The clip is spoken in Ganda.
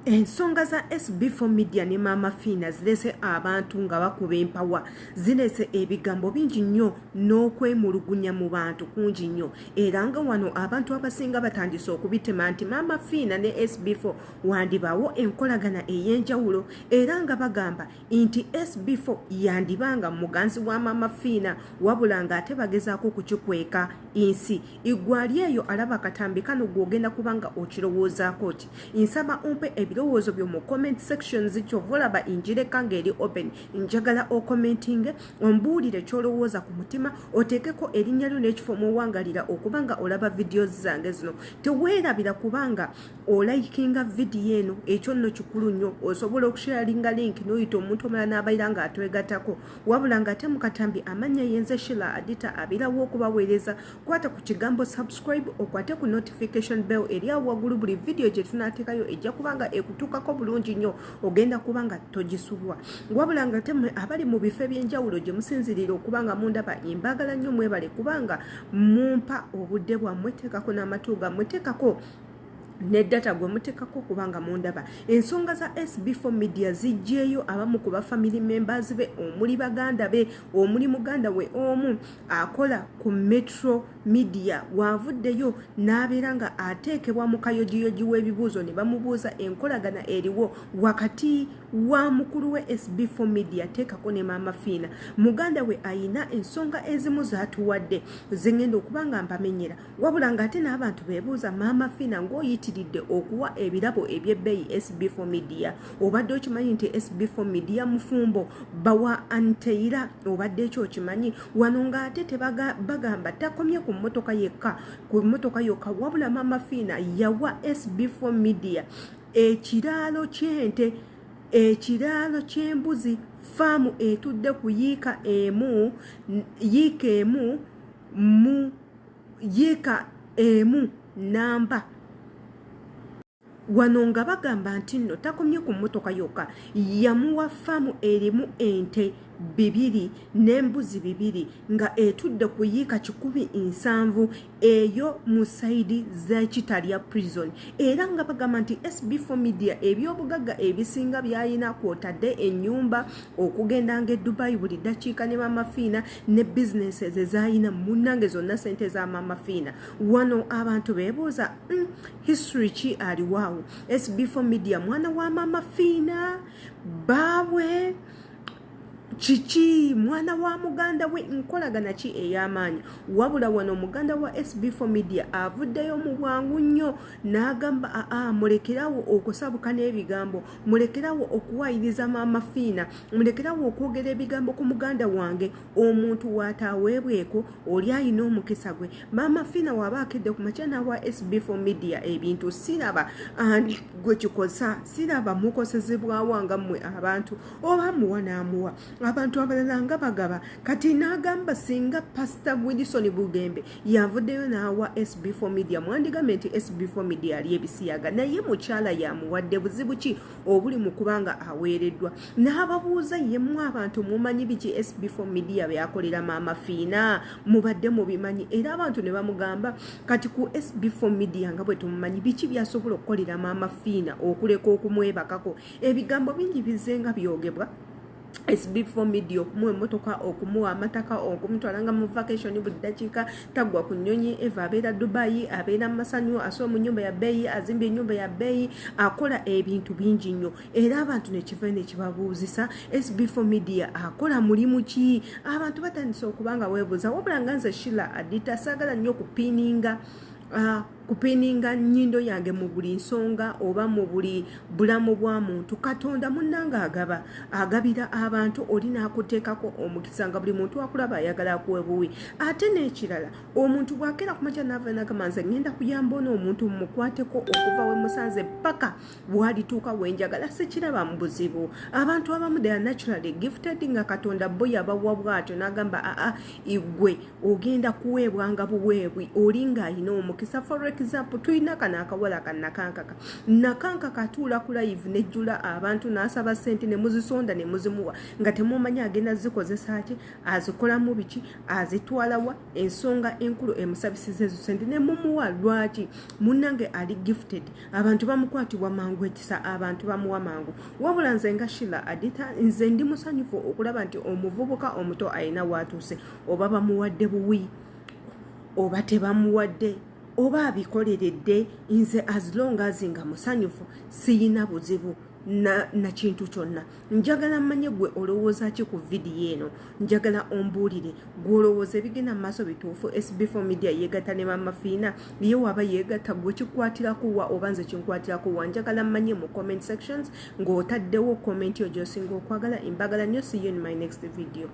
Ensonga za SB4 media ne Mama Fina zilese abantu nga bakuba empawa, zilese ebigambo bingi nnyo n'okwemulugunya mu bantu kungi nnyo, era nga wano abantu abasinga batandise okubitema nti Mama Fina ne SB4 wandibaawo enkolagana ey'enjawulo, era nga bagamba nti SB4 yandibanga muganzi wa Mama Fina wabula ng'ate bagezaako okukikweka insi. Igwali eyo alaba katambi kano gw'ogenda kubanga okirowoozaako ki. Nsaba ompe ebirowoozo byo mu comment sections ky'ovolaba injireka ng'eri open. Njagala okomentinge ombuulire ky'olowooza ku mutima, oteekeko erinnya lyo n'ekifo mw'owangalira okubanga olaba videos zange zino. Teweerabira kubanga olayikinga video eno, ekyo nno kikulu nnyo. Osobola okusharinga link n'oyita omuntu omulala n'abaira ng'atwegattako, wabula ng'ate mu katambi amannya yenze Sheila Adita abirawo okubaweereza. Kwata ku kigambo subscribe, okwate ku notification bell eri awo waggulu buli video gye tunaateekayo ejja kubanga ekutuukako bulungi nnyo, ogenda kubanga togisubwa. Wabula nga temwe abali mu bifo eby'enjawulo gye musinzirira okubanga mundaba, mbagala nnyo mwebale kubanga mumpa obudde bwammwe, teekako n'amatu gammwe, teekako ne data gwe mutekako kubanga mundaba. Ensonga za SB4 media zijjeeyo abamu ku ba family members be, omuli baganda be, omuli muganda we omu akola ku Metro Media, wavuddeyo n'abeera nga ateekebwa mu kayojiyoji w'ebibuuzo ne bamubuuza enkolagana eriwo wakati wa mukulu we SB4 media teekako ne Mama Fina. Muganda we ayina ensonga ezimu zaatuwadde zengenda okubanga mpamenyera, wabula ng'ate n'abantu beebuuza Mama Fina ng'oyitiridde okuwa ebirabo eby'ebbeeyi SB4 media. Obadde okimanyi nti SB4 media mufumbo bawa anteira? Obadde ekyo okimanyi? Wano ng'ate bagamba takomye ku mmotoka yekka, ku mmotoka yokka, wabula Mama Fina yawa SB4 media ekiraalo ky'ente, ekiraalo ky'embuzi, faamu etudde ku yiika emu namba. Wano nga bagamba nti nno takomye ku mmotoka yokka, yamuwa faamu erimu ente 2 n'embuzi 2 nga etudde ku yiika 170 eyo mu saidi za Kitalya prison. Era nga bagamba nti SB4 media ebyobugagga ebisinga byayina kwotadde ennyumba, okugenda nga Dubai buli dakiika ne Mama Fina, ne businesses ezayina munnange zonna sente za Mama Fina. Wano abantu beebuuza history ki aliwaawo? SB4 media mwana wa Mama Fina, bawe Chichi mwana wa muganda we, nkolagana ki ey'amaanyi? Wabula wano muganda wa SB4 media avuddeyo mu bwangu nnyo n'agamba mulekerawo okusabuka n'ebigambo, mulekerawo okuwayiriza Mama Fina, mulekerawo okwogera ebigambo ku muganda wange. Omuntu wataweebweko oli ayina omukisa gwe. Mama Fina waba akedde ku makya n'awa SB4 media ebintu siraba gwe kikosa, siraba mukosezebwawo nga mmwe abantu, oba muwa n'amuwa. Abantu abalala nga bagaba kati n'agamba singa Pastor Wilson Bugembe yavuddeyo n'awa SB4 media, mwandigambe nti SB4 media ali ebisiyaga, naye mukyala yamuwadde buzibu ki obuli mu kubanga aweereddwa? N'ababuuza yemmwe abantu mumanyi biki SB4 media byakolera Mama Fina? Mubadde mubimanyi? Era abantu ne bamugamba kati ku SB4 media nga bwe tumumanyi biki byasobola okukolera Mama Fina okuleka okumwebakako. Ebigambo bingi bizenga byogebwa SB4 media, okumuwa emmotoka, okumuwa amataka, okumutwalanga mu vacation buli dakiika, tagwa ku nnyonyi eva, abeera Dubai, abeera mu masanyu, asoba mu nnyumba ya bbeeyi, azimba ennyumba ya bbeeyi, akola ebintu bingi nnyo. Era abantu ne kiva ne kibabuuzisa SB4 media akola mulimu ki? Abantu batandise okubanga weebuuza, wabula nga nze Sheila Adita saagala nnyo kupininga nnyindo yange mu buli nsonga oba mu buli bulamu bwa muntu. Katonda munnanga agabira abantu, oli n'akuteekako omukisa nga buli muntu akulaba ayagala akuwe buwi. Ate n'ekirala, omuntu bw'akeera ku makya n'ava n'agamba nze ngenda kuyamba ono omuntu mmukwateko okuva we musanze paka bw'alituuka we njagala, sikiraba mu buzibu. Abantu abamu they are naturally gifted nga Katonda bo yabawa bw'atyo n'agamba igwe ogenda kuweebwa nga buweebwi oli ng'ayina omukisa. For example tulina kana akawala kannakankaka nakankaka atuula ku live nejjula abantu n'asaba ssente ne muzisonda ne muzimuwa nga temumanya agenda zikozesa ki azikolamu biki azitwalawa ensonga enkulu emusabisiza ezo ssente ne mumuwa lwaki munnange ali gifted abantu bamukwatibwa mangu ekisa abantu bamuwa mangu wabula nze nga Sheila Adita nze ndi musanyufu okulaba nti omuvubuka omuto ayina waatuuse oba bamuwadde buwi oba tebamuwadde oba abikoleredde nze as long as nga musanyufu siyina buzibu na kintu kyonna njagala mmanye gwe olowooza ki ku vidiyo eno njagala ombuulire gwe olowooza ebigenda mu maaso bituufu SB4 media yeegatta ne mamafiina ye waba yeegatta gwe kikwatiraku wa oba nze kinkwatiraku wa njagala mmanye mu comment sections ng'otaddewo comment yo gy'osinga okwagala imbagala nnyo see you in my next video.